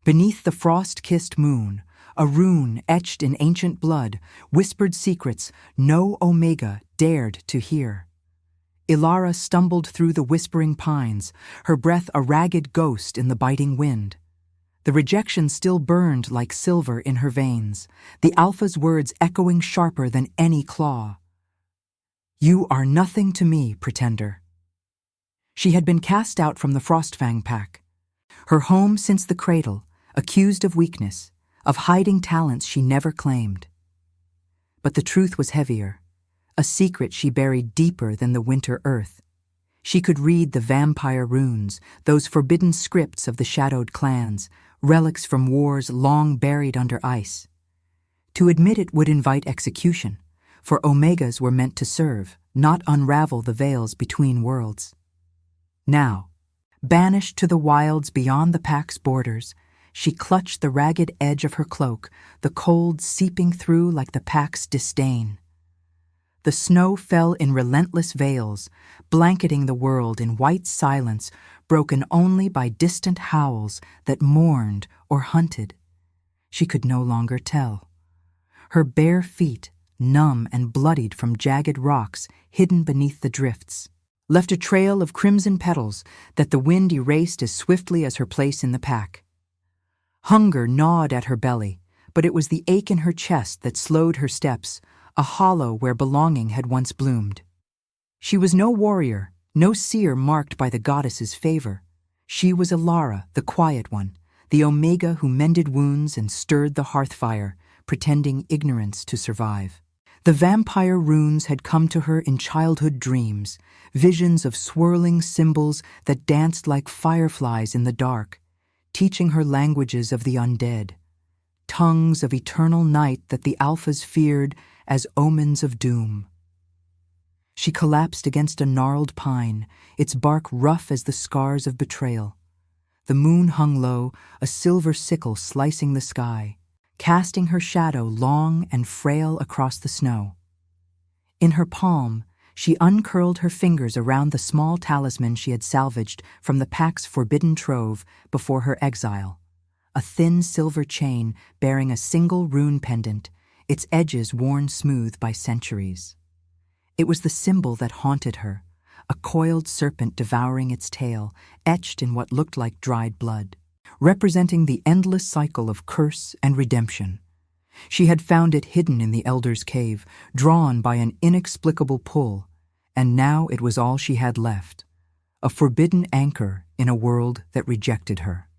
Beneath the frost-kissed moon, a rune etched in ancient blood whispered secrets no Omega dared to hear. Ilara stumbled through the whispering pines, her breath a ragged ghost in the biting wind. The rejection still burned like silver in her veins, the Alpha's words echoing sharper than any claw. "You are nothing to me, pretender." She had been cast out from the Frostfang pack, her home since the cradle, accused of weakness, of hiding talents she never claimed. But the truth was heavier, a secret she buried deeper than the winter earth. She could read the vampire runes, those forbidden scripts of the shadowed clans, relics from wars long buried under ice. To admit it would invite execution, for Omegas were meant to serve, not unravel the veils between worlds. Now, banished to the wilds beyond the pack's borders, she clutched the ragged edge of her cloak, the cold seeping through like the pack's disdain. The snow fell in relentless veils, blanketing the world in white silence, broken only by distant howls that mourned or hunted. She could no longer tell. Her bare feet, numb and bloodied from jagged rocks hidden beneath the drifts, left a trail of crimson petals that the wind erased as swiftly as her place in the pack. Hunger gnawed at her belly, but it was the ache in her chest that slowed her steps, a hollow where belonging had once bloomed. She was no warrior, no seer marked by the goddess's favor. She was Ilara, the quiet one, the Omega who mended wounds and stirred the hearth fire, pretending ignorance to survive. The vampire runes had come to her in childhood dreams, visions of swirling symbols that danced like fireflies in the dark, teaching her languages of the undead, tongues of eternal night that the Alphas feared as omens of doom. She collapsed against a gnarled pine, its bark rough as the scars of betrayal. The moon hung low, a silver sickle slicing the sky, casting her shadow long and frail across the snow. In her palm, she uncurled her fingers around the small talisman she had salvaged from the pack's forbidden trove before her exile, a thin silver chain bearing a single rune pendant, its edges worn smooth by centuries. It was the symbol that haunted her, a coiled serpent devouring its tail, etched in what looked like dried blood, representing the endless cycle of curse and redemption. She had found it hidden in the Elder's cave, drawn by an inexplicable pull, and now it was all she had left, a forbidden anchor in a world that rejected her.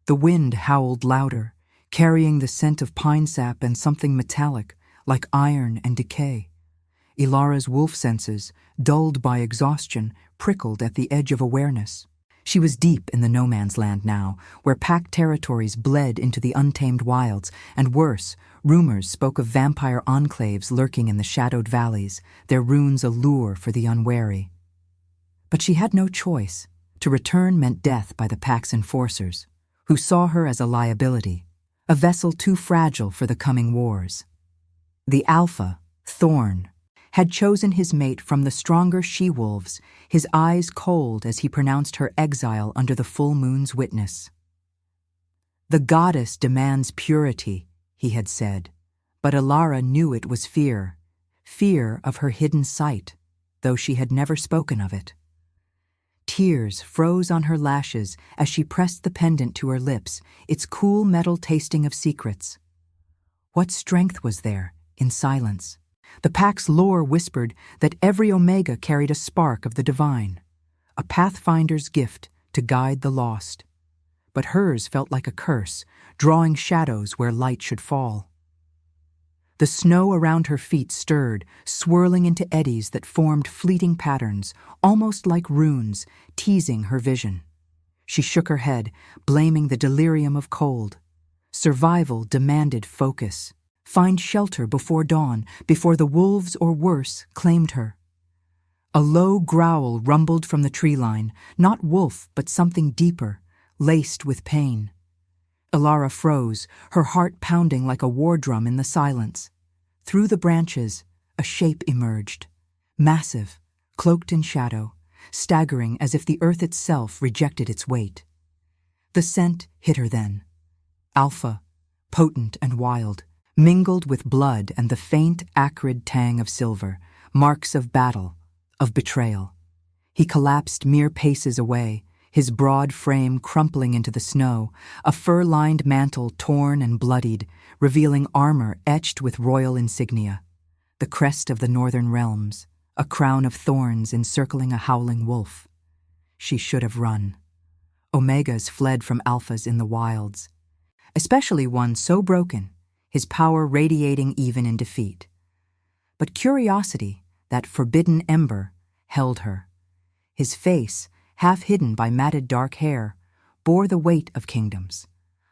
The wind howled louder, carrying the scent of pine sap and something metallic, like iron and decay. Ilara's wolf senses, dulled by exhaustion, prickled at the edge of awareness. She was deep in the no-man's land now, where pack territories bled into the untamed wilds, and worse, rumors spoke of vampire enclaves lurking in the shadowed valleys, their runes a lure for the unwary. But she had no choice. To return meant death by the pack's enforcers, who saw her as a liability, a vessel too fragile for the coming wars. The Alpha, Thorn, had chosen his mate from the stronger she-wolves, his eyes cold as he pronounced her exile under the full moon's witness. "The goddess demands purity," he had said, but Ilara knew it was fear of her hidden sight, though she had never spoken of it. Tears froze on her lashes as she pressed the pendant to her lips, its cool metal tasting of secrets. What strength was there in silence? The pack's lore whispered that every Omega carried a spark of the divine, a pathfinder's gift to guide the lost. But hers felt like a curse, drawing shadows where light should fall. The snow around her feet stirred, swirling into eddies that formed fleeting patterns, almost like runes, teasing her vision. She shook her head, blaming the delirium of cold. Survival demanded focus. Find shelter before dawn, before the wolves or worse claimed her. A low growl rumbled from the tree line, not wolf but something deeper, laced with pain. Ilara froze, her heart pounding like a war drum in the silence. Through the branches, a shape emerged, massive, cloaked in shadow, staggering as if the earth itself rejected its weight. The scent hit her then. Alpha, potent and wild, mingled with blood and the faint, acrid tang of silver, marks of battle, of betrayal. He collapsed mere paces away, his broad frame crumpling into the snow, a fur-lined mantle torn and bloodied, revealing armor etched with royal insignia. The crest of the northern realms, a crown of thorns encircling a howling wolf. She should have run. Omegas fled from alphas in the wilds, especially one so broken, his power radiating even in defeat. But curiosity, that forbidden ember, held her. His face, half hidden by matted dark hair, bore the weight of kingdoms.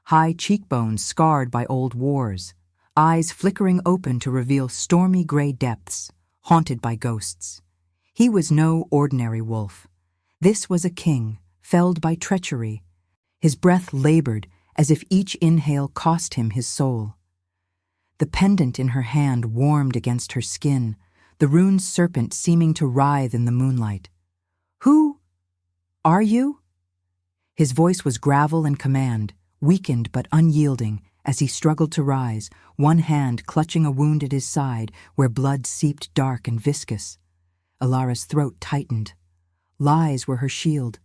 High cheekbones scarred by old wars, eyes flickering open to reveal stormy gray depths, haunted by ghosts. He was no ordinary wolf. This was a king, felled by treachery. His breath labored as if each inhale cost him his soul. The pendant in her hand warmed against her skin, the ruined serpent seeming to writhe in the moonlight. "Who are you?" His voice was gravel and command, weakened but unyielding, as he struggled to rise, one hand clutching a wound at his side where blood seeped dark and viscous. Ilara's throat tightened. Lies were her shield.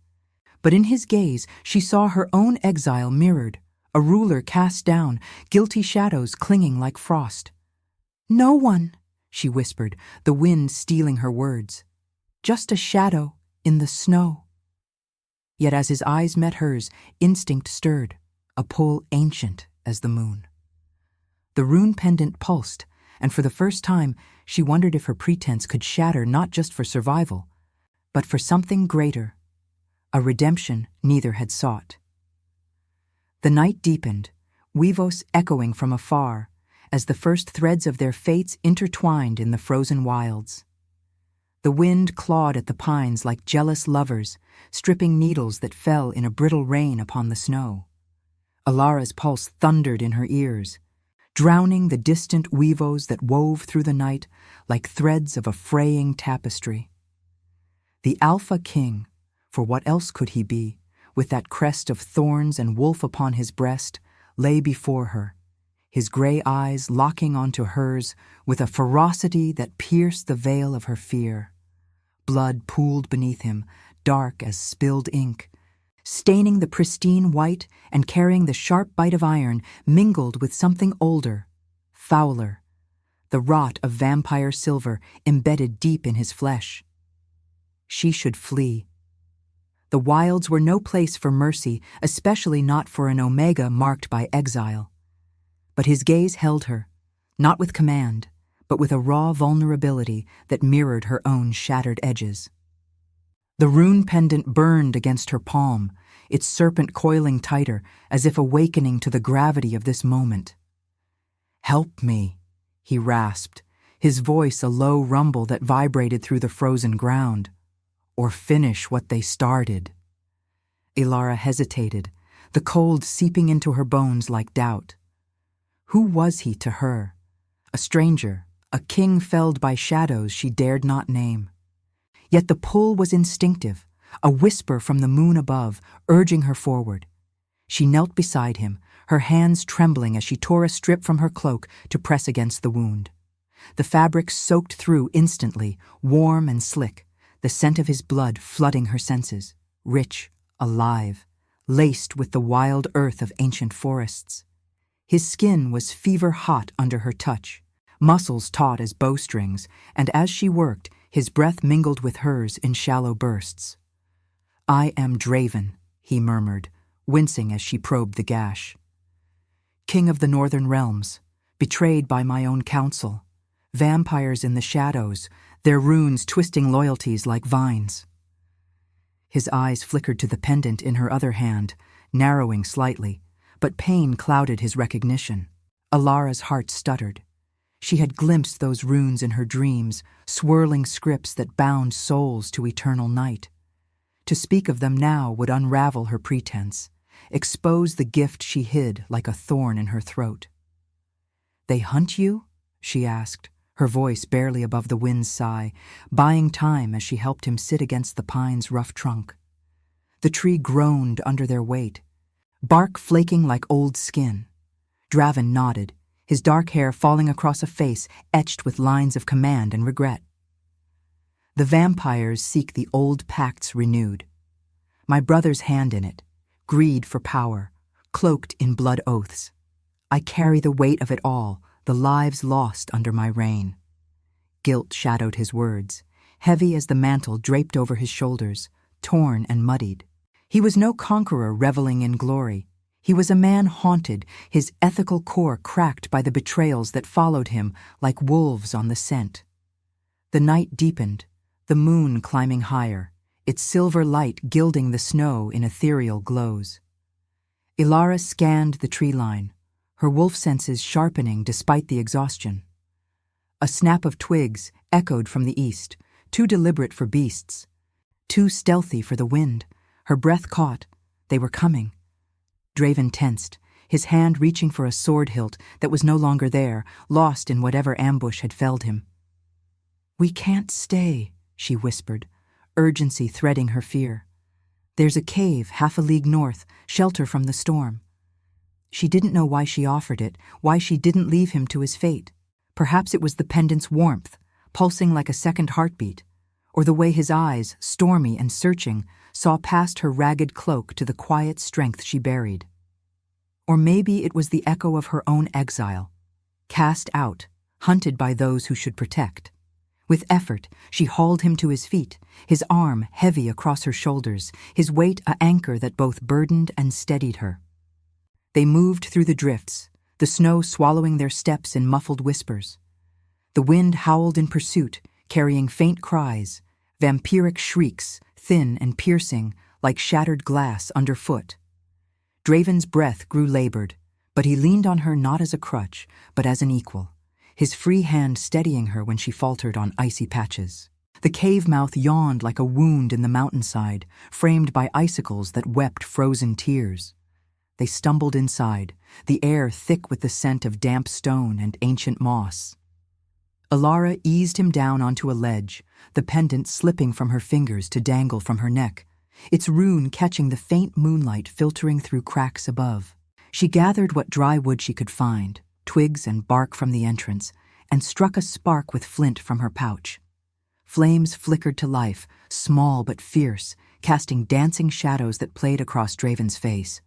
But in his gaze she saw her own exile mirrored, a ruler cast down, guilty shadows clinging like frost. "No one," she whispered, the wind stealing her words. "Just a shadow in the snow." Yet as his eyes met hers, instinct stirred, a pull ancient as the moon. The rune pendant pulsed, and for the first time she wondered if her pretense could shatter not just for survival, but for something greater, a redemption neither had sought. The night deepened, Weavos echoing from afar, as the first threads of their fates intertwined in the frozen wilds. The wind clawed at the pines like jealous lovers, stripping needles that fell in a brittle rain upon the snow. Ilara's pulse thundered in her ears, drowning the distant weavos that wove through the night like threads of a fraying tapestry. The Alpha King, for what else could he be, with that crest of thorns and wolf upon his breast, lay before her, his gray eyes locking onto hers with a ferocity that pierced the veil of her fear. Blood pooled beneath him, dark as spilled ink, staining the pristine white and carrying the sharp bite of iron mingled with something older, fouler, the rot of vampire silver embedded deep in his flesh. She should flee. The wilds were no place for mercy, especially not for an Omega marked by exile. But his gaze held her, not with command, but with a raw vulnerability that mirrored her own shattered edges. The rune pendant burned against her palm, its serpent coiling tighter, as if awakening to the gravity of this moment. "Help me," he rasped, his voice a low rumble that vibrated through the frozen ground. "Or finish what they started." Ilara hesitated, the cold seeping into her bones like doubt. Who was he to her? A stranger, a king felled by shadows she dared not name. Yet the pull was instinctive, a whisper from the moon above, urging her forward. She knelt beside him, her hands trembling as she tore a strip from her cloak to press against the wound. The fabric soaked through instantly, warm and slick, the scent of his blood flooding her senses, rich, alive, laced with the wild earth of ancient forests. His skin was fever-hot under her touch, muscles taut as bowstrings, and as she worked, his breath mingled with hers in shallow bursts. "I am Draven," he murmured, wincing as she probed the gash. "King of the Northern Realms, betrayed by my own counsel, vampires in the shadows, their runes twisting loyalties like vines." His eyes flickered to the pendant in her other hand, narrowing slightly, but pain clouded his recognition. Ilara's heart stuttered. She had glimpsed those runes in her dreams, swirling scripts that bound souls to eternal night. To speak of them now would unravel her pretense, expose the gift she hid like a thorn in her throat. "They hunt you?" she asked, her voice barely above the wind's sigh, buying time as she helped him sit against the pine's rough trunk. The tree groaned under their weight, bark flaking like old skin. Draven nodded, his dark hair falling across a face etched with lines of command and regret. The vampires seek the old pacts renewed. My brother's hand in it, greed for power, cloaked in blood oaths. I carry the weight of it all, the lives lost under my reign. Guilt shadowed his words, heavy as the mantle draped over his shoulders, torn and muddied. He was no conqueror reveling in glory. He was a man haunted, his ethical core cracked by the betrayals that followed him like wolves on the scent. The night deepened, the moon climbing higher, its silver light gilding the snow in ethereal glows. Ilara scanned the tree line, her wolf senses sharpening despite the exhaustion. A snap of twigs echoed from the east, too deliberate for beasts, too stealthy for the wind. Her breath caught. They were coming. Draven tensed, his hand reaching for a sword hilt that was no longer there, lost in whatever ambush had felled him. "We can't stay," she whispered, urgency threading her fear. "There's a cave half a league north, shelter from the storm." She didn't know why she offered it, why she didn't leave him to his fate. Perhaps it was the pendant's warmth, pulsing like a second heartbeat, or the way his eyes, stormy and searching, saw past her ragged cloak to the quiet strength she buried. Or maybe it was the echo of her own exile, cast out, hunted by those who should protect. With effort, she hauled him to his feet, his arm heavy across her shoulders, his weight an anchor that both burdened and steadied her. They moved through the drifts, the snow swallowing their steps in muffled whispers. The wind howled in pursuit, carrying faint cries, vampiric shrieks, thin and piercing, like shattered glass underfoot. Draven's breath grew labored, but he leaned on her not as a crutch, but as an equal, his free hand steadying her when she faltered on icy patches. The cave mouth yawned like a wound in the mountainside, framed by icicles that wept frozen tears. They stumbled inside, the air thick with the scent of damp stone and ancient moss. Ilara eased him down onto a ledge, the pendant slipping from her fingers to dangle from her neck, its rune catching the faint moonlight filtering through cracks above. She gathered what dry wood she could find, twigs and bark from the entrance, and struck a spark with flint from her pouch. Flames flickered to life, small but fierce, casting dancing shadows that played across Draven's face.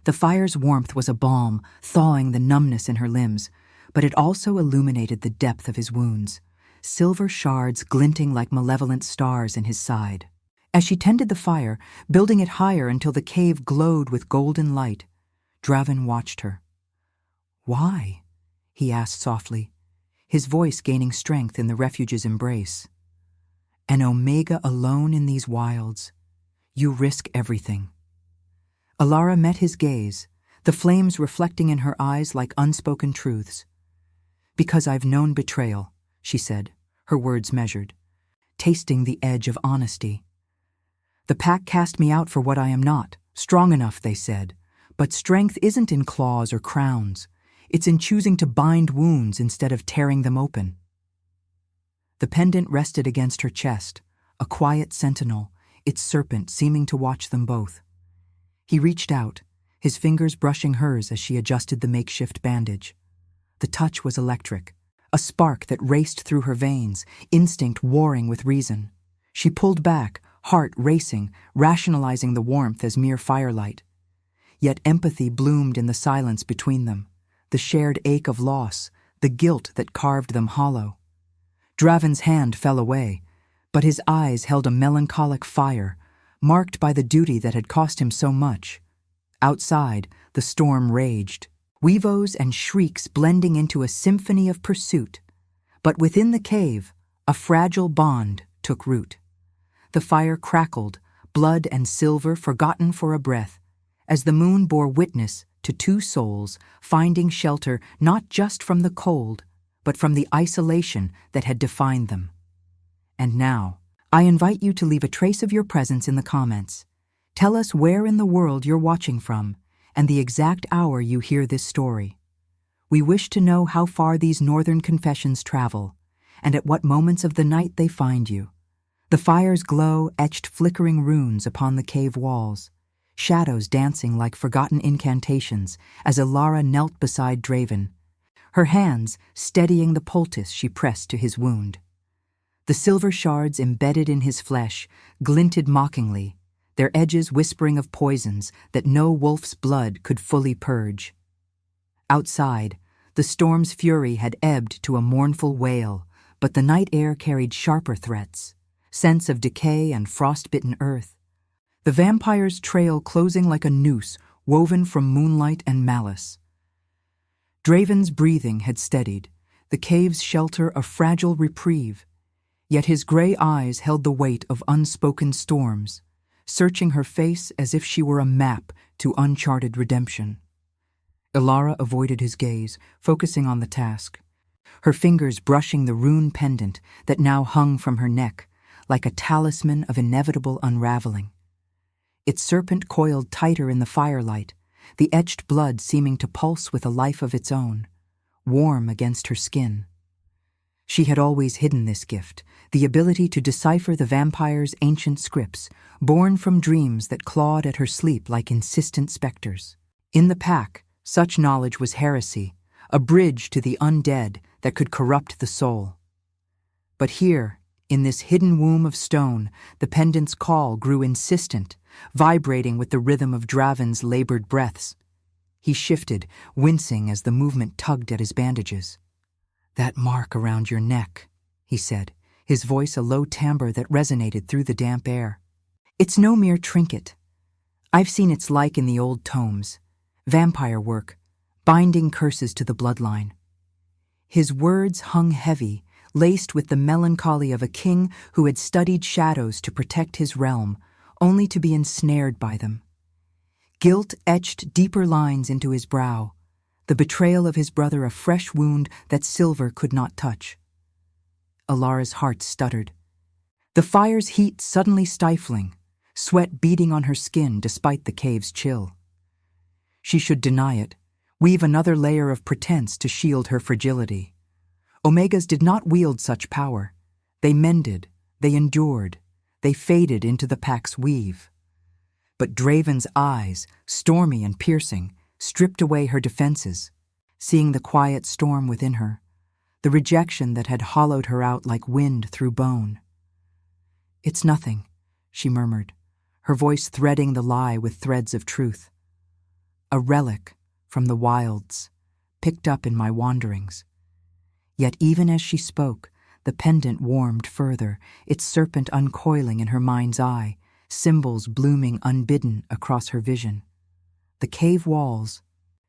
The fire's warmth was a balm, thawing the numbness in her limbs, but it also illuminated the depth of his wounds, silver shards glinting like malevolent stars in his side. As she tended the fire, building it higher until the cave glowed with golden light, Draven watched her. "Why?" he asked softly, his voice gaining strength in the refuge's embrace. "An Omega alone in these wilds. You risk everything." Ilara met his gaze, the flames reflecting in her eyes like unspoken truths. "Because I've known betrayal," she said, her words measured, tasting the edge of honesty. "The pack cast me out for what I am not, strong enough, they said, but strength isn't in claws or crowns. It's in choosing to bind wounds instead of tearing them open." The pendant rested against her chest, a quiet sentinel, its serpent seeming to watch them both. He reached out, his fingers brushing hers as she adjusted the makeshift bandage. The touch was electric, a spark that raced through her veins, instinct warring with reason. She pulled back, heart racing, rationalizing the warmth as mere firelight. Yet empathy bloomed in the silence between them, the shared ache of loss, the guilt that carved them hollow. Draven's hand fell away, but his eyes held a melancholic fire, marked by the duty that had cost him so much. Outside, the storm raged, weavos and shrieks blending into a symphony of pursuit. But within the cave, a fragile bond took root. The fire crackled, blood and silver forgotten for a breath, as the moon bore witness to two souls finding shelter not just from the cold, but from the isolation that had defined them. And now, I invite you to leave a trace of your presence in the comments. Tell us where in the world you're watching from and the exact hour you hear this story. We wish to know how far these northern confessions travel and at what moments of the night they find you. The fire's glow etched flickering runes upon the cave walls, shadows dancing like forgotten incantations as Ilara knelt beside Draven, her hands steadying the poultice she pressed to his wound. The silver shards embedded in his flesh glinted mockingly, their edges whispering of poisons that no wolf's blood could fully purge. Outside, the storm's fury had ebbed to a mournful wail, but the night air carried sharper threats, scents of decay and frost-bitten earth. The vampire's trail closing like a noose woven from moonlight and malice. Draven's breathing had steadied, the cave's shelter a fragile reprieve, yet his gray eyes held the weight of unspoken storms, searching her face as if she were a map to uncharted redemption. Ilara avoided his gaze, focusing on the task, her fingers brushing the rune pendant that now hung from her neck, like a talisman of inevitable unraveling. Its serpent coiled tighter in the firelight, the etched blood seeming to pulse with a life of its own, warm against her skin. She had always hidden this gift, the ability to decipher the vampire's ancient scripts, born from dreams that clawed at her sleep like insistent specters. In the pack, such knowledge was heresy, a bridge to the undead that could corrupt the soul. But here, in this hidden womb of stone, the pendant's call grew insistent, vibrating with the rhythm of Draven's labored breaths. He shifted, wincing as the movement tugged at his bandages. "That mark around your neck," he said, his voice a low timbre that resonated through the damp air. "It's no mere trinket. I've seen its like in the old tomes. Vampire work, binding curses to the bloodline." His words hung heavy, laced with the melancholy of a king who had studied shadows to protect his realm, only to be ensnared by them. Guilt etched deeper lines into his brow, the betrayal of his brother a fresh wound that silver could not touch. Ilara's heart stuttered. The fire's heat suddenly stifling, sweat beading on her skin despite the cave's chill. She should deny it, weave another layer of pretense to shield her fragility. Omegas did not wield such power. They mended, they endured, they faded into the pack's weave. But Draven's eyes, stormy and piercing, stripped away her defenses, seeing the quiet storm within her, the rejection that had hollowed her out like wind through bone. "It's nothing," she murmured, her voice threading the lie with threads of truth. "A relic from the wilds, picked up in my wanderings." Yet even as she spoke, the pendant warmed further, its serpent uncoiling in her mind's eye, symbols blooming unbidden across her vision. The cave walls,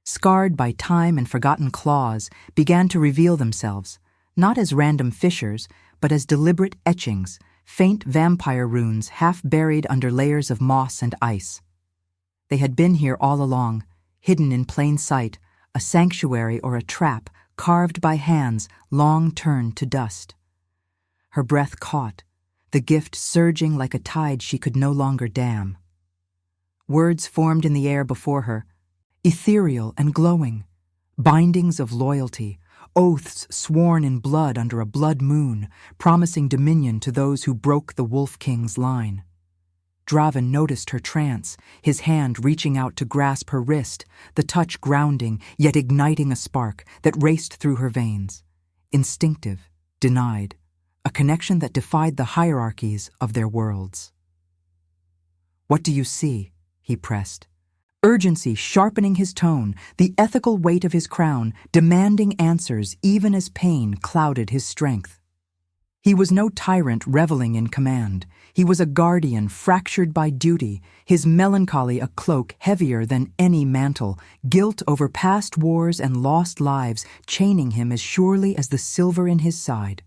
scarred by time and forgotten claws, began to reveal themselves, not as random fissures, but as deliberate etchings, faint vampire runes half buried under layers of moss and ice. They had been here all along, hidden in plain sight, a sanctuary or a trap carved by hands long turned to dust. Her breath caught, the gift surging like a tide she could no longer dam. Words formed in the air before her, ethereal and glowing, bindings of loyalty, oaths sworn in blood under a blood moon, promising dominion to those who broke the Wolf King's line. Draven noticed her trance, his hand reaching out to grasp her wrist, the touch grounding, yet igniting a spark that raced through her veins. Instinctive, denied, a connection that defied the hierarchies of their worlds. "What do you see?" he pressed. Urgency sharpening his tone, the ethical weight of his crown, demanding answers even as pain clouded his strength. He was no tyrant reveling in command. He was a guardian fractured by duty, his melancholy a cloak heavier than any mantle, guilt over past wars and lost lives chaining him as surely as the silver in his side.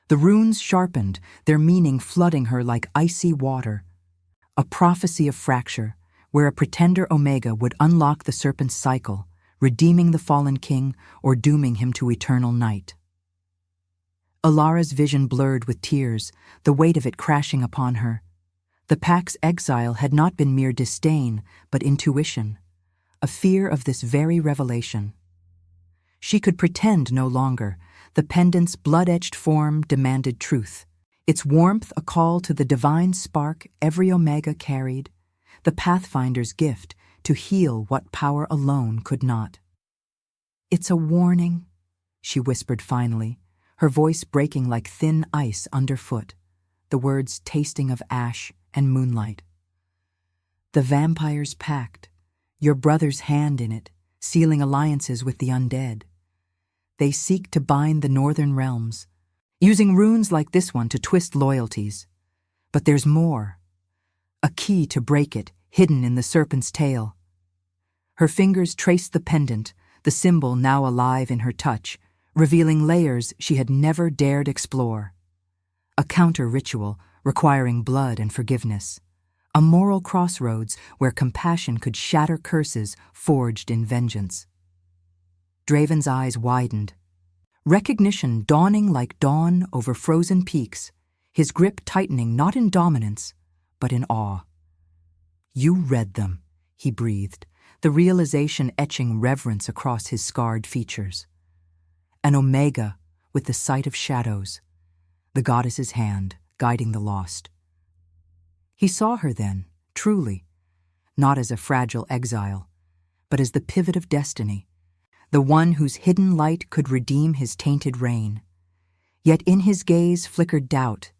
The runes sharpened, their meaning flooding her like icy water. A prophecy of fracture, where a pretender Omega would unlock the serpent's cycle, redeeming the fallen king or dooming him to eternal night. Ilara's vision blurred with tears, the weight of it crashing upon her. The pack's exile had not been mere disdain, but intuition, a fear of this very revelation. She could pretend no longer. The pendant's blood-etched form demanded truth, its warmth a call to the divine spark every Omega carried, the Pathfinder's gift to heal what power alone could not. "It's a warning," she whispered finally, her voice breaking like thin ice underfoot, the words tasting of ash and moonlight. "The vampire's pact, your brother's hand in it, sealing alliances with the undead. They seek to bind the northern realms, using runes like this one to twist loyalties. But there's more. A key to break it, hidden in the serpent's tail." Her fingers traced the pendant, the symbol now alive in her touch, revealing layers she had never dared explore. A counter-ritual requiring blood and forgiveness. A moral crossroads where compassion could shatter curses forged in vengeance. Draven's eyes widened. Recognition dawning like dawn over frozen peaks, his grip tightening not in dominance, but in awe. "You read them," he breathed, the realization etching reverence across his scarred features. An omega with the sight of shadows, the goddess's hand guiding the lost. He saw her then, truly, not as a fragile exile, but as the pivot of destiny, the one whose hidden light could redeem his tainted reign. Yet in his gaze flickered doubt,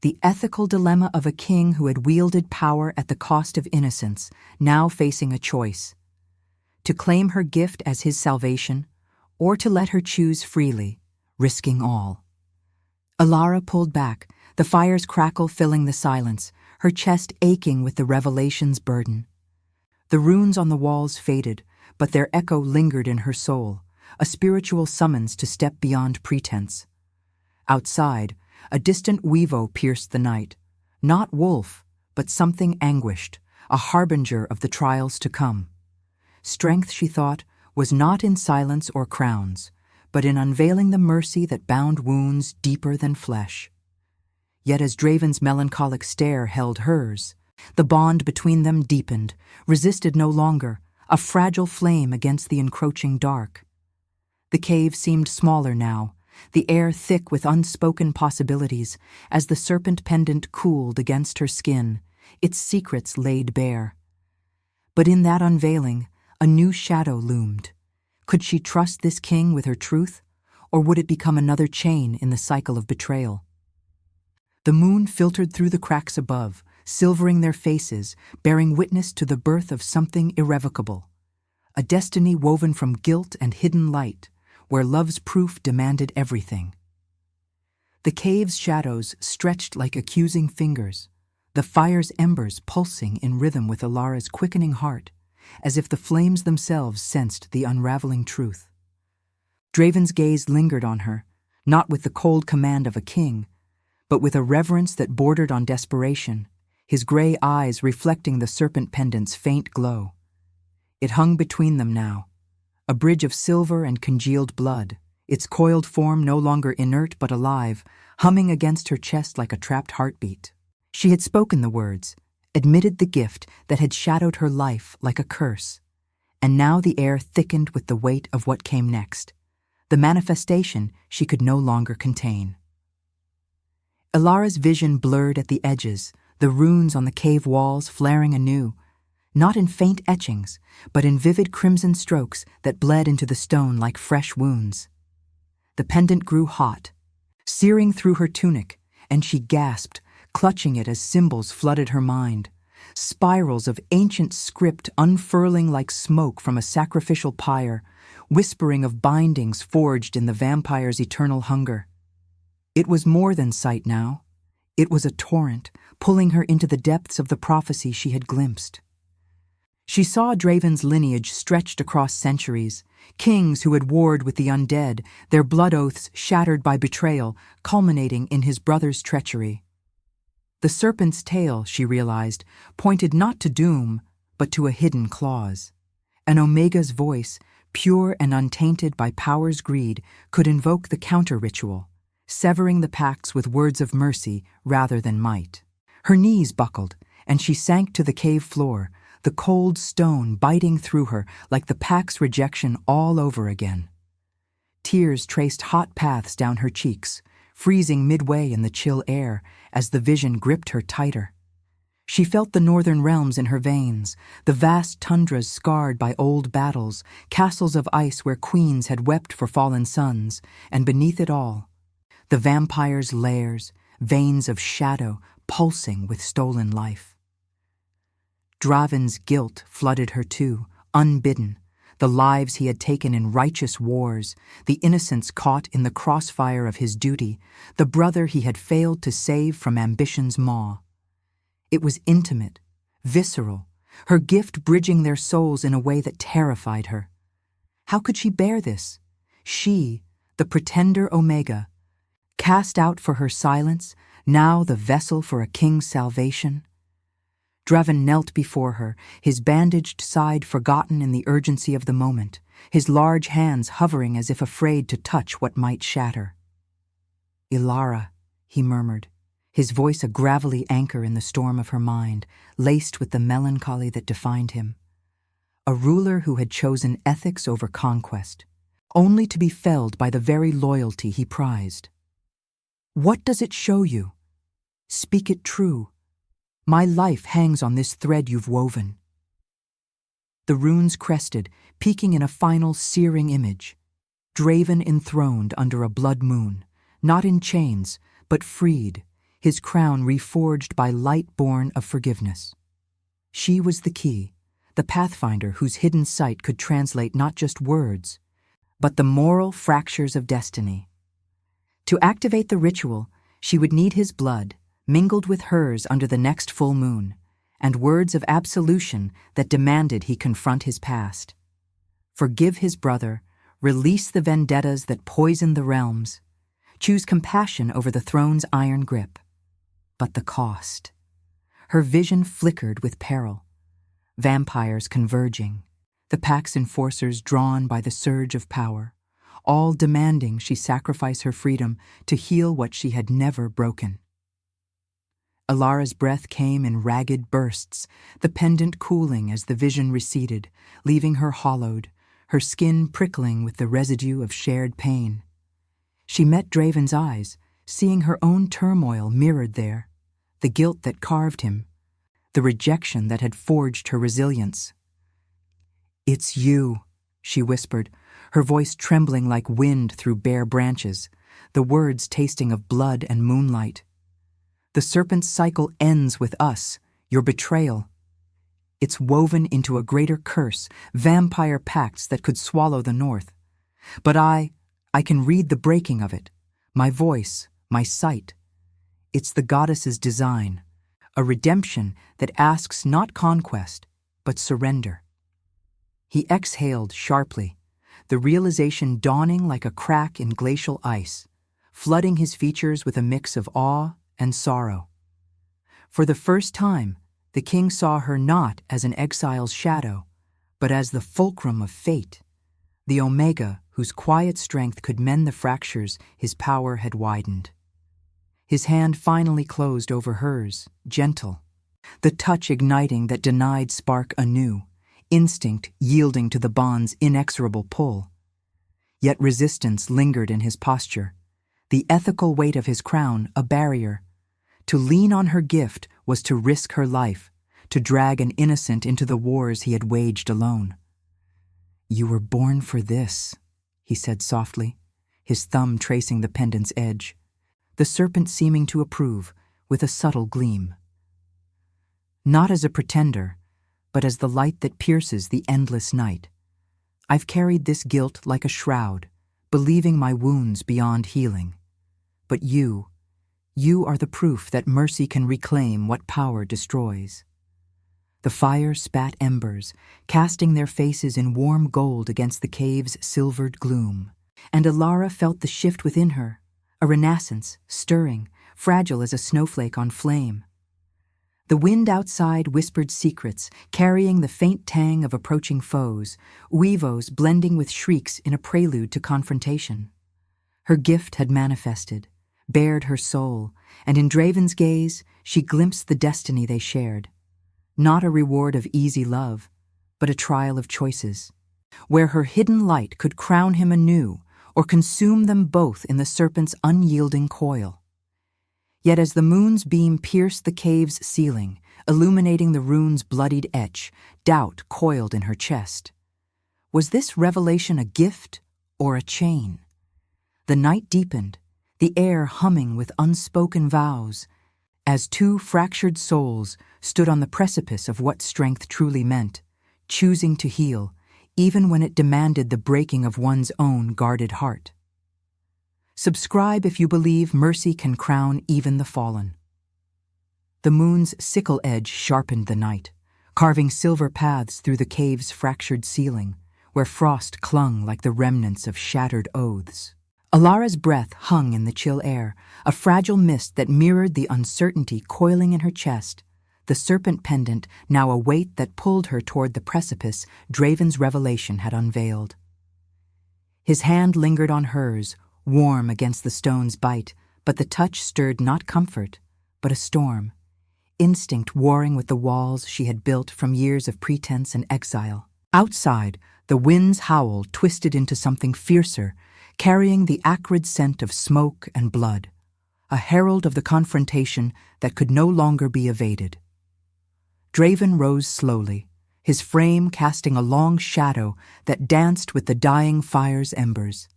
the ethical dilemma of a king who had wielded power at the cost of innocence, now facing a choice: to claim her gift as his salvation, or to let her choose freely, risking all. Ilara pulled back, the fire's crackle filling the silence, her chest aching with the revelation's burden. The runes on the walls faded, but their echo lingered in her soul, a spiritual summons to step beyond pretense. Outside, a distant weevo pierced the night, not wolf, but something anguished, a harbinger of the trials to come. Strength, she thought, was not in silence or crowns, but in unveiling the mercy that bound wounds deeper than flesh. Yet as Draven's melancholic stare held hers, the bond between them deepened, resisted no longer, a fragile flame against the encroaching dark. The cave seemed smaller now, the air thick with unspoken possibilities, as the serpent pendant cooled against her skin, its secrets laid bare. But in that unveiling, a new shadow loomed. Could she trust this king with her truth, or would it become another chain in the cycle of betrayal? The moon filtered through the cracks above, silvering their faces, bearing witness to the birth of something irrevocable. A destiny woven from guilt and hidden light, where love's proof demanded everything. The cave's shadows stretched like accusing fingers, the fire's embers pulsing in rhythm with Ilara's quickening heart, as if the flames themselves sensed the unraveling truth. Draven's gaze lingered on her, not with the cold command of a king, but with a reverence that bordered on desperation, his gray eyes reflecting the serpent pendant's faint glow. It hung between them now, a bridge of silver and congealed blood, its coiled form no longer inert but alive, humming against her chest like a trapped heartbeat. She had spoken the words, admitted the gift that had shadowed her life like a curse, and now the air thickened with the weight of what came next, the manifestation she could no longer contain. Ilara's vision blurred at the edges, the runes on the cave walls flaring anew, not in faint etchings, but in vivid crimson strokes that bled into the stone like fresh wounds. The pendant grew hot, searing through her tunic, and she gasped, clutching it as symbols flooded her mind, spirals of ancient script unfurling like smoke from a sacrificial pyre, whispering of bindings forged in the vampire's eternal hunger. It was more than sight now. It was a torrent, pulling her into the depths of the prophecy she had glimpsed. She saw Draven's lineage stretched across centuries, kings who had warred with the undead, their blood oaths shattered by betrayal, culminating in his brother's treachery. The serpent's tail, she realized, pointed not to doom, but to a hidden clause. An Omega's voice, pure and untainted by power's greed, could invoke the counter-ritual, severing the pacts with words of mercy rather than might. Her knees buckled, and she sank to the cave floor, the cold stone biting through her like the pack's rejection all over again. Tears traced hot paths down her cheeks, freezing midway in the chill air as the vision gripped her tighter. She felt the northern realms in her veins, the vast tundras scarred by old battles, castles of ice where queens had wept for fallen sons, and beneath it all, the vampire's lairs, veins of shadow pulsing with stolen life. Draven's guilt flooded her too, unbidden, the lives he had taken in righteous wars, the innocents caught in the crossfire of his duty, the brother he had failed to save from ambition's maw. It was intimate, visceral, her gift bridging their souls in a way that terrified her. How could she bear this? She, the pretender Omega, cast out for her silence, now the vessel for a king's salvation. Draven knelt before her, his bandaged side forgotten in the urgency of the moment, his large hands hovering as if afraid to touch what might shatter. "Ilara," he murmured, his voice a gravelly anchor in the storm of her mind, laced with the melancholy that defined him. A ruler who had chosen ethics over conquest, only to be felled by the very loyalty he prized. "What does it show you? Speak it true. My life hangs on this thread you've woven." The runes crested, peaking in a final searing image. Draven enthroned under a blood moon, not in chains, but freed, his crown reforged by light born of forgiveness. She was the key, the pathfinder whose hidden sight could translate not just words, but the moral fractures of destiny. To activate the ritual, she would need his blood, mingled with hers under the next full moon, and words of absolution that demanded he confront his past. Forgive his brother, release the vendettas that poison the realms, choose compassion over the throne's iron grip. But the cost. Her vision flickered with peril. Vampires converging, the pack's enforcers drawn by the surge of power, all demanding she sacrifice her freedom to heal what she had never broken. Ilara's breath came in ragged bursts, the pendant cooling as the vision receded, leaving her hollowed, her skin prickling with the residue of shared pain. She met Draven's eyes, seeing her own turmoil mirrored there, the guilt that carved him, the rejection that had forged her resilience. "It's you," she whispered, her voice trembling like wind through bare branches, the words tasting of blood and moonlight. "The serpent's cycle ends with us, your betrayal. It's woven into a greater curse, vampire pacts that could swallow the north. But I can read the breaking of it, my voice, my sight. It's the goddess's design, a redemption that asks not conquest, but surrender." He exhaled sharply, the realization dawning like a crack in glacial ice, flooding his features with a mix of awe and sorrow. For the first time, the king saw her not as an exile's shadow, but as the fulcrum of fate, the Omega whose quiet strength could mend the fractures his power had widened. His hand finally closed over hers, gentle, the touch igniting that denied spark anew, instinct yielding to the bond's inexorable pull. Yet resistance lingered in his posture, the ethical weight of his crown a barrier. To lean on her gift was to risk her life, to drag an innocent into the wars he had waged alone. "You were born for this," he said softly, his thumb tracing the pendant's edge, the serpent seeming to approve, with a subtle gleam. "Not as a pretender, but as the light that pierces the endless night. I've carried this guilt like a shroud, believing my wounds beyond healing. But you are the proof that mercy can reclaim what power destroys." The fire spat embers, casting their faces in warm gold against the cave's silvered gloom, and Ilara felt the shift within her, a renaissance, stirring, fragile as a snowflake on flame. The wind outside whispered secrets, carrying the faint tang of approaching foes, weavos blending with shrieks in a prelude to confrontation. Her gift had manifested, bared her soul, and in Draven's gaze she glimpsed the destiny they shared. Not a reward of easy love, but a trial of choices, where her hidden light could crown him anew or consume them both in the serpent's unyielding coil. Yet as the moon's beam pierced the cave's ceiling, illuminating the rune's bloodied etch, doubt coiled in her chest. Was this revelation a gift or a chain? The night deepened, the air humming with unspoken vows, as two fractured souls stood on the precipice of what strength truly meant, choosing to heal, even when it demanded the breaking of one's own guarded heart. Subscribe if you believe mercy can crown even the fallen. The moon's sickle edge sharpened the night, carving silver paths through the cave's fractured ceiling, where frost clung like the remnants of shattered oaths. Alara's breath hung in the chill air, a fragile mist that mirrored the uncertainty coiling in her chest, the serpent pendant now a weight that pulled her toward the precipice Draven's revelation had unveiled. His hand lingered on hers, warm against the stone's bite, but the touch stirred not comfort, but a storm, instinct warring with the walls she had built from years of pretense and exile. Outside, the wind's howl twisted into something fiercer, carrying the acrid scent of smoke and blood, a herald of the confrontation that could no longer be evaded. Draven rose slowly, his frame casting a long shadow that danced with the dying fire's embers,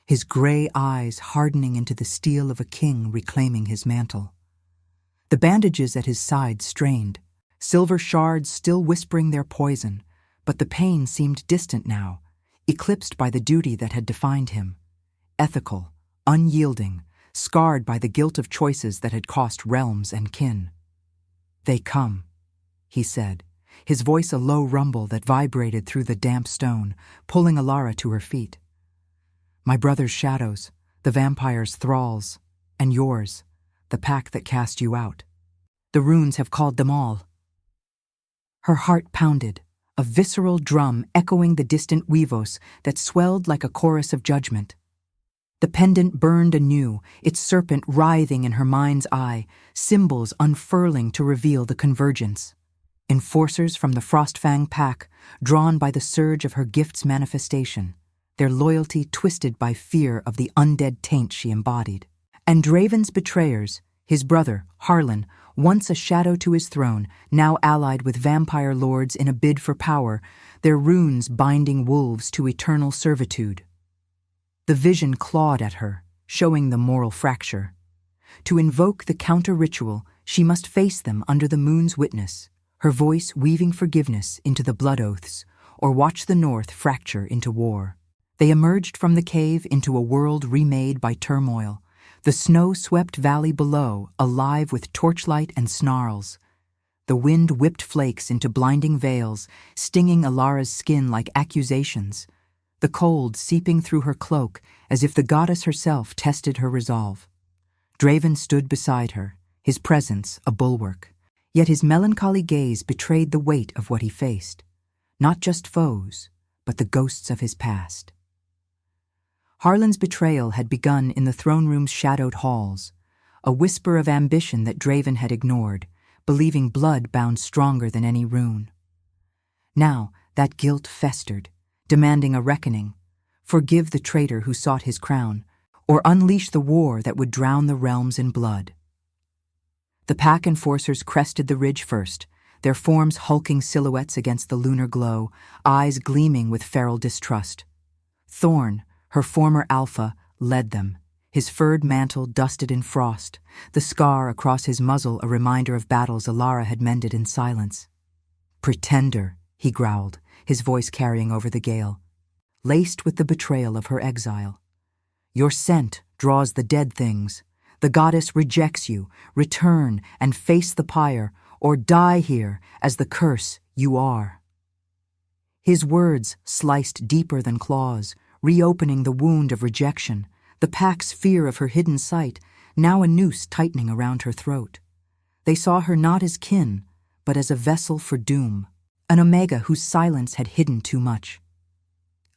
his gray eyes hardening into the steel of a king reclaiming his mantle. The bandages at his side strained, silver shards still whispering their poison, but the pain seemed distant now, eclipsed by the duty that had defined him. Ethical, unyielding, scarred by the guilt of choices that had cost realms and kin. "They come," he said, his voice a low rumble that vibrated through the damp stone, pulling Alara to her feet. "My brother's shadows, the vampire's thralls, and yours, the pack that cast you out. The runes have called them all." Her heart pounded, a visceral drum echoing the distant weavos that swelled like a chorus of judgment. The pendant burned anew, its serpent writhing in her mind's eye, symbols unfurling to reveal the convergence. Enforcers from the Frostfang pack, drawn by the surge of her gift's manifestation, their loyalty twisted by fear of the undead taint she embodied. And Draven's betrayers, his brother, Harlan, once a shadow to his throne, now allied with vampire lords in a bid for power, their runes binding wolves to eternal servitude. The vision clawed at her, showing the moral fracture. To invoke the counter-ritual, she must face them under the moon's witness, her voice weaving forgiveness into the blood oaths, or watch the north fracture into war. They emerged from the cave into a world remade by turmoil, the snow-swept valley below alive with torchlight and snarls. The wind whipped flakes into blinding veils, stinging Alara's skin like accusations, the cold seeping through her cloak as if the goddess herself tested her resolve. Draven stood beside her, his presence a bulwark, yet his melancholy gaze betrayed the weight of what he faced, not just foes, but the ghosts of his past. Harlan's betrayal had begun in the throne room's shadowed halls, a whisper of ambition that Draven had ignored, believing blood bound stronger than any rune. Now that guilt festered, demanding a reckoning, forgive the traitor who sought his crown, or unleash the war that would drown the realms in blood. The pack enforcers crested the ridge first, their forms hulking silhouettes against the lunar glow, eyes gleaming with feral distrust. Thorn, her former alpha, led them, his furred mantle dusted in frost, the scar across his muzzle a reminder of battles Alara had mended in silence. "Pretender," he growled, his voice carrying over the gale, laced with the betrayal of her exile. "Your scent draws the dead things. The goddess rejects you. Return and face the pyre, or die here as the curse you are." His words sliced deeper than claws, reopening the wound of rejection, the pack's fear of her hidden sight, now a noose tightening around her throat. They saw her not as kin, but as a vessel for doom, an omega whose silence had hidden too much.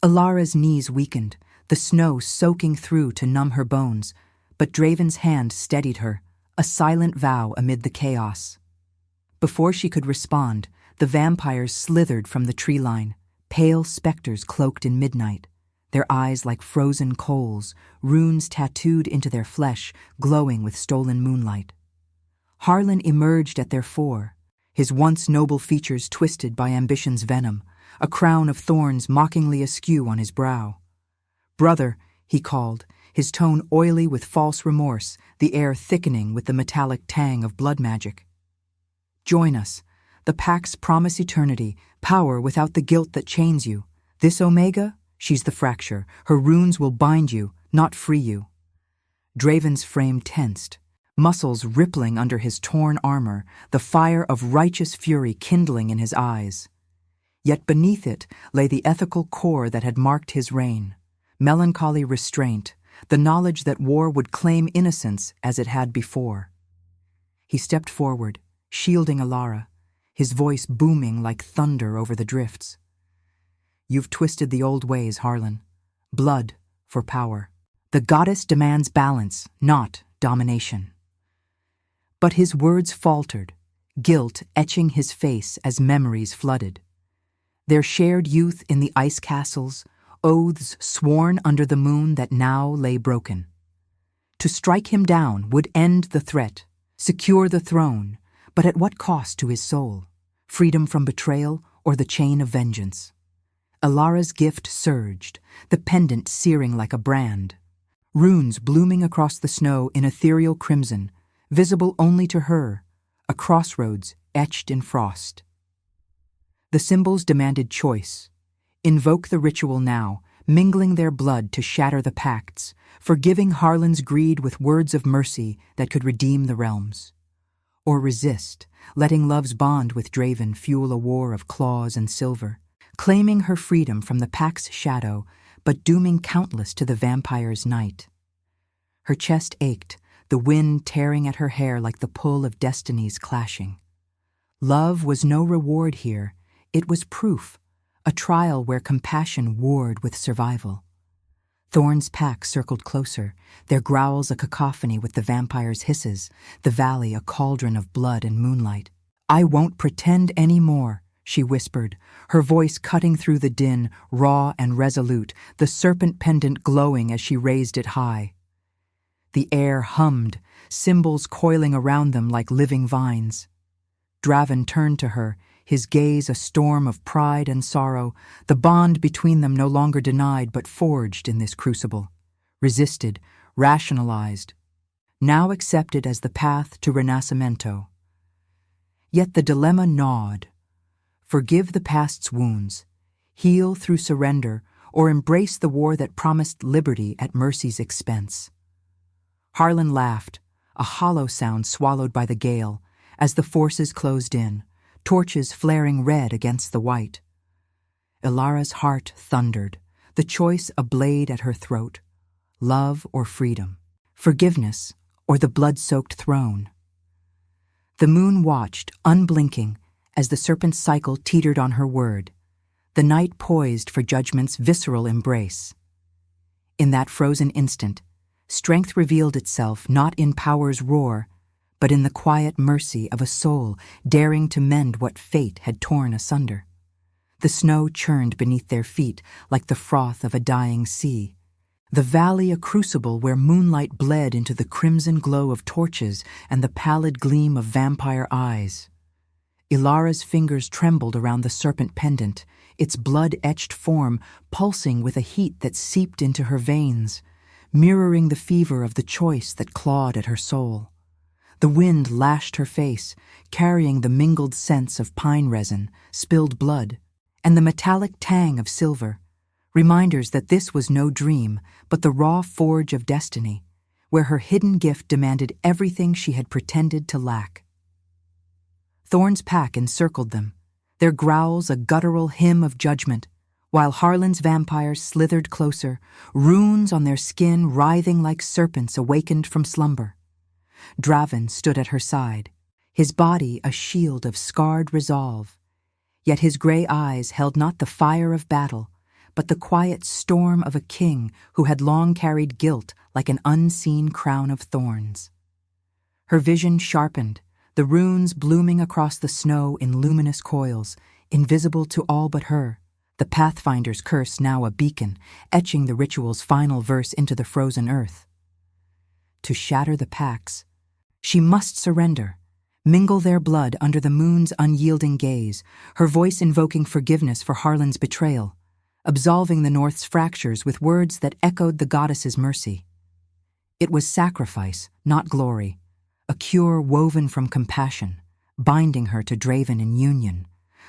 Alara's knees weakened, the snow soaking through to numb her bones, but Draven's hand steadied her, a silent vow amid the chaos. Before she could respond, the vampires slithered from the tree line, pale specters cloaked in midnight, their eyes like frozen coals, runes tattooed into their flesh, glowing with stolen moonlight. Harlan emerged at their fore, his once noble features twisted by ambition's venom, a crown of thorns mockingly askew on his brow. "Brother," he called, his tone oily with false remorse, the air thickening with the metallic tang of blood magic. "Join us. The pacts promise eternity, power without the guilt that chains you. This Omega, she's the fracture. Her runes will bind you, not free you." Draven's frame tensed, muscles rippling under his torn armor, the fire of righteous fury kindling in his eyes. Yet beneath it lay the ethical core that had marked his reign, melancholy restraint, the knowledge that war would claim innocence as it had before. He stepped forward, shielding Alara, his voice booming like thunder over the drifts. "You've twisted the old ways, Harlan. Blood for power. The goddess demands balance, not domination." But his words faltered, guilt etching his face as memories flooded. Their shared youth in the ice castles, oaths sworn under the moon that now lay broken. To strike him down would end the threat, secure the throne, but at what cost to his soul? Freedom from betrayal or the chain of vengeance? Alara's gift surged, the pendant searing like a brand. Runes blooming across the snow in ethereal crimson, visible only to her, a crossroads etched in frost. The symbols demanded choice. Invoke the ritual now, mingling their blood to shatter the pacts, forgiving Harlan's greed with words of mercy that could redeem the realms. Or resist, letting love's bond with Draven fuel a war of claws and silver, claiming her freedom from the pack's shadow, but dooming countless to the vampire's night. Her chest ached, the wind tearing at her hair like the pull of destinies clashing. Love was no reward here, it was proof, a trial where compassion warred with survival. Thorn's pack circled closer, their growls a cacophony with the vampire's hisses, the valley a cauldron of blood and moonlight. "I won't pretend any more," she whispered, her voice cutting through the din, raw and resolute, the serpent pendant glowing as she raised it high. The air hummed, symbols coiling around them like living vines. Draven turned to her, his gaze a storm of pride and sorrow, the bond between them no longer denied but forged in this crucible, resisted, rationalized, now accepted as the path to Renascimento. Yet the dilemma gnawed. Forgive the past's wounds, heal through surrender, or embrace the war that promised liberty at mercy's expense. Harlan laughed, a hollow sound swallowed by the gale, as the forces closed in, torches flaring red against the white. Ilara's heart thundered, the choice a blade at her throat, love or freedom, forgiveness or the blood-soaked throne. The moon watched, unblinking, as the serpent's cycle teetered on her word, the night poised for judgment's visceral embrace. In that frozen instant, strength revealed itself not in power's roar, but in the quiet mercy of a soul daring to mend what fate had torn asunder. The snow churned beneath their feet like the froth of a dying sea, the valley a crucible where moonlight bled into the crimson glow of torches and the pallid gleam of vampire eyes. Ilara's fingers trembled around the serpent pendant, its blood-etched form pulsing with a heat that seeped into her veins, mirroring the fever of the choice that clawed at her soul. The wind lashed her face, carrying the mingled scents of pine resin, spilled blood, and the metallic tang of silver, reminders that this was no dream, but the raw forge of destiny, where her hidden gift demanded everything she had pretended to lack. Thorn's pack encircled them, their growls a guttural hymn of judgment, while Harlan's vampires slithered closer, runes on their skin writhing like serpents awakened from slumber. Draven stood at her side, his body a shield of scarred resolve, yet his gray eyes held not the fire of battle, but the quiet storm of a king who had long carried guilt like an unseen crown of thorns. Her vision sharpened, the runes blooming across the snow in luminous coils, invisible to all but her, the Pathfinder's curse now a beacon, etching the ritual's final verse into the frozen earth. To shatter the pacts, she must surrender, mingle their blood under the moon's unyielding gaze, her voice invoking forgiveness for Harlan's betrayal, absolving the North's fractures with words that echoed the goddess's mercy. It was sacrifice, not glory, a cure woven from compassion, binding her to Draven in union,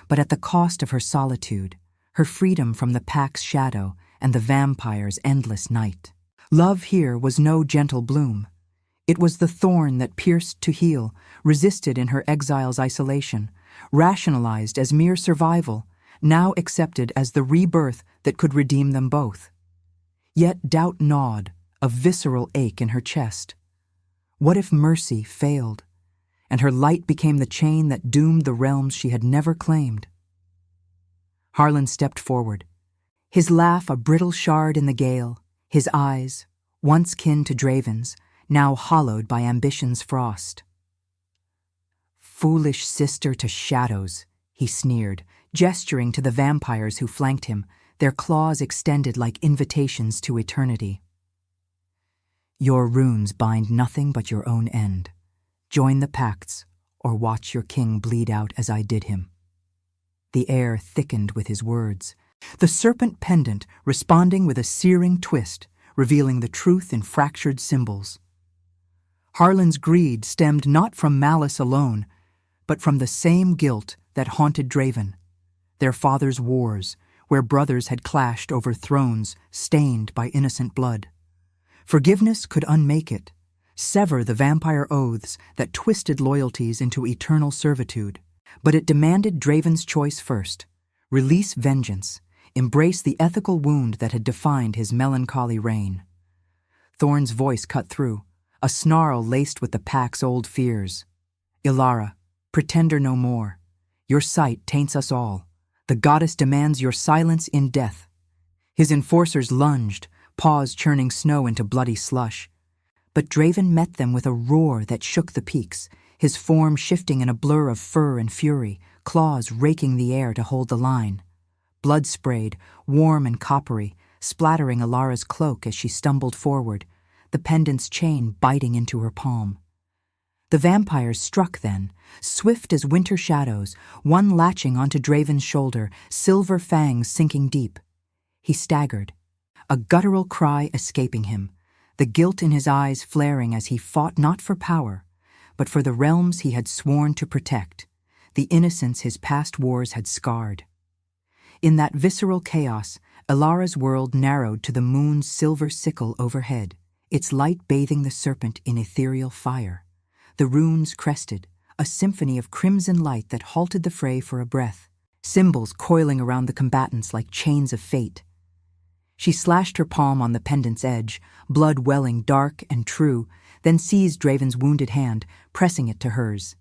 but at the cost of her solitude, her freedom from the pack's shadow and the vampire's endless night. Love here was no gentle bloom. It was the thorn that pierced to heal, resisted in her exile's isolation, rationalized as mere survival, now accepted as the rebirth that could redeem them both. Yet doubt gnawed, a visceral ache in her chest. What if mercy failed, and her light became the chain that doomed the realms she had never claimed? Harlan stepped forward, his laugh a brittle shard in the gale, his eyes, once kin to Draven's, now hollowed by ambition's frost. "Foolish sister to shadows," he sneered, gesturing to the vampires who flanked him, their claws extended like invitations to eternity. "Your runes bind nothing but your own end. Join the pacts, or watch your king bleed out as I did him." The air thickened with his words, the serpent pendant responding with a searing twist, revealing the truth in fractured symbols. Harlan's greed stemmed not from malice alone, but from the same guilt that haunted Draven, their father's wars, where brothers had clashed over thrones stained by innocent blood. Forgiveness could unmake it, sever the vampire oaths that twisted loyalties into eternal servitude, but it demanded Draven's choice first: release vengeance, embrace the ethical wound that had defined his melancholy reign. Thorn's voice cut through, a snarl laced with the pack's old fears. "Ilara, pretender no more. Your sight taints us all. The goddess demands your silence in death." His enforcers lunged, paws churning snow into bloody slush. But Draven met them with a roar that shook the peaks, his form shifting in a blur of fur and fury, claws raking the air to hold the line. Blood sprayed, warm and coppery, splattering Ilara's cloak as she stumbled forward, the pendant's chain biting into her palm. The vampires struck then, swift as winter shadows, one latching onto Draven's shoulder, silver fangs sinking deep. He staggered, a guttural cry escaping him, the guilt in his eyes flaring as he fought not for power, but for the realms he had sworn to protect, the innocence his past wars had scarred. In that visceral chaos, Ilara's world narrowed to the moon's silver sickle overhead, its light bathing the serpent in ethereal fire. The runes crested, a symphony of crimson light that halted the fray for a breath, symbols coiling around the combatants like chains of fate. She slashed her palm on the pendant's edge, blood welling dark and true, then seized Draven's wounded hand, pressing it to hers.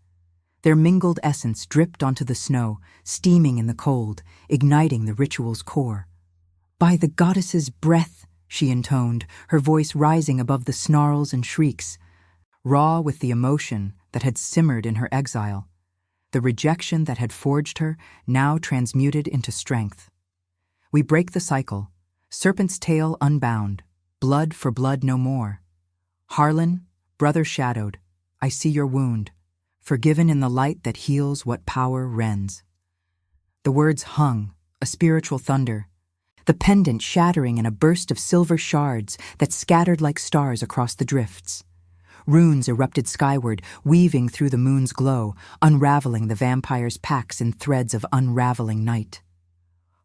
Their mingled essence dripped onto the snow, steaming in the cold, igniting the ritual's core. "By the goddess's breath," she intoned, her voice rising above the snarls and shrieks, raw with the emotion that had simmered in her exile, the rejection that had forged her, now transmuted into strength. "We break the cycle, serpent's tail unbound, blood for blood no more. Harlan, brother shadowed, I see your wound, forgiven in the light that heals what power rends." The words hung, a spiritual thunder, the pendant shattering in a burst of silver shards that scattered like stars across the drifts. Runes erupted skyward, weaving through the moon's glow, unraveling the vampire's packs in threads of unraveling night.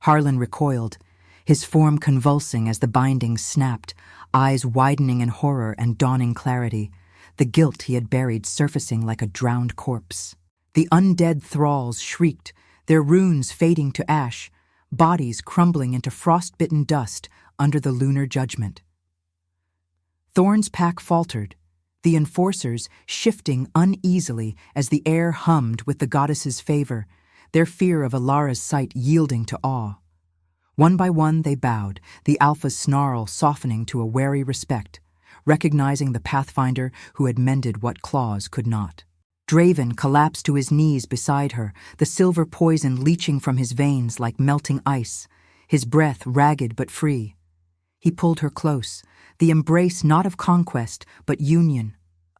Harlan recoiled, his form convulsing as the bindings snapped, eyes widening in horror and dawning clarity, the guilt he had buried surfacing like a drowned corpse. The undead thralls shrieked, their runes fading to ash, bodies crumbling into frostbitten dust under the lunar judgment. Thorn's pack faltered, the enforcers shifting uneasily as the air hummed with the goddess's favor, their fear of Ilara's sight yielding to awe. One by one they bowed, the alpha's snarl softening to a wary respect, recognizing the pathfinder who had mended what claws could not. Draven collapsed to his knees beside her, the silver poison leaching from his veins like melting ice, his breath ragged but free. He pulled her close, the embrace not of conquest but union,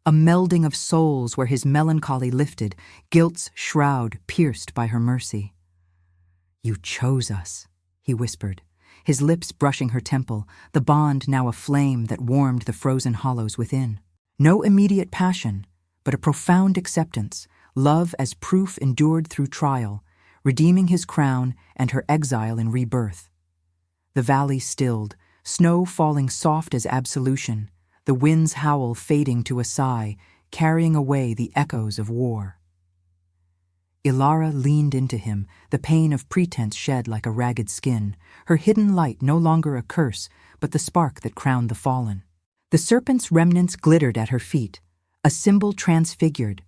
a melding of souls where his melancholy lifted, guilt's shroud pierced by her mercy. "You chose us," he whispered, his lips brushing her temple, the bond now a flame that warmed the frozen hollows within. No immediate passion, but a profound acceptance, love as proof endured through trial, redeeming his crown and her exile in rebirth. The valley stilled, snow falling soft as absolution, the wind's howl fading to a sigh, carrying away the echoes of war. Ilara leaned into him, the pain of pretense shed like a ragged skin, her hidden light no longer a curse, but the spark that crowned the fallen. The serpent's remnants glittered at her feet, a symbol transfigured,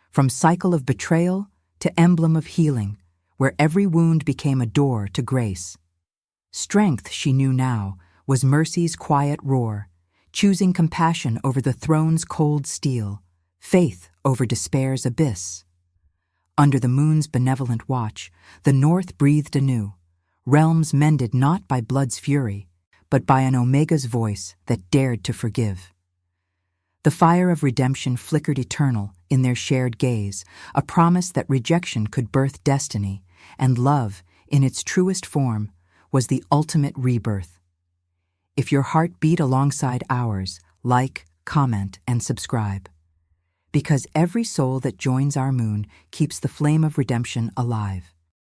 from cycle of betrayal to emblem of healing, where every wound became a door to grace. Strength, she knew now, was mercy's quiet roar, choosing compassion over the throne's cold steel, faith over despair's abyss. Under the moon's benevolent watch, the north breathed anew, realms mended not by blood's fury, but by an Omega's voice that dared to forgive. The fire of redemption flickered eternal in their shared gaze, a promise that rejection could birth destiny, and love, in its truest form, was the ultimate rebirth. If your heart beat alongside ours, like, comment, and subscribe. Because every soul that joins our moon keeps the flame of redemption alive.